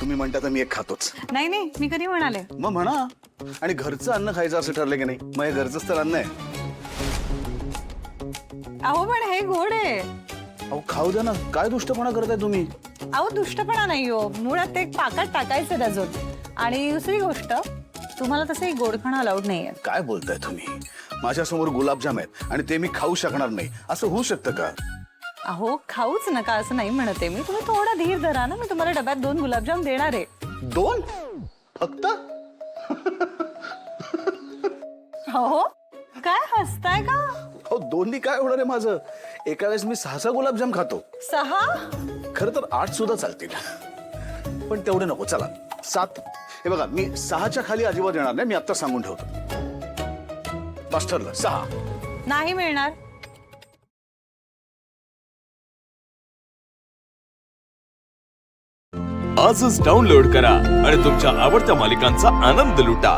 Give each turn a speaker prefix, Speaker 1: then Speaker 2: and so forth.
Speaker 1: तुम्ही म्हणता तर मी एक खातोच.
Speaker 2: नाही नाही, मी कधी म्हणाले.
Speaker 1: मग म्हणा. आणि घरचं अन्न खायचं असं ठरलं की नाही, मग हे घरचंच तर अन्न आहे.
Speaker 2: अहो पण हे गोड आहे.
Speaker 1: अहो खाऊ द्या ना, काय दुष्टपणा करताय तुम्ही?
Speaker 2: अहो दुष्टपणा नाही हो, मुळात ते पाकात टाकायचं अजून. आणि दुसरी गोष्ट, तुम्हाला तसंही गोड खाणं अलाउड नाहीये.
Speaker 1: काय बोलताय तुम्ही? माझ्यासमोर गुलाबजाम आहेत आणि ते मी खाऊ शकणार नाही, असं होऊ शकतं का?
Speaker 2: अहो खाऊच नका असं नाही म्हणते मी. तुम्ही थोडा धीर धरा ना, मी तुम्हाला डब्यात 2 गुलाबजाम देणार आहे.
Speaker 1: 2 फक्त?
Speaker 2: हो काय हसताय का?
Speaker 1: अहो 2नी काय होणार आहे माझं? एका वेळेस मी 6 गुलाबजाम खातो.
Speaker 2: 6?
Speaker 1: खरं तर 8 सुद्धा चालतील, पण तेवढे नको. चला 7. हे बघा, मी 6च्या खाली अजिबात येणार नाही, मी आता सांगून ठेवतो. बस ठरलं, 6.
Speaker 2: नाही मिळणार.
Speaker 3: आजच डाउनलोड करा आणि तुमच्या आवडत्या मालिकांचा आनंद लुटा.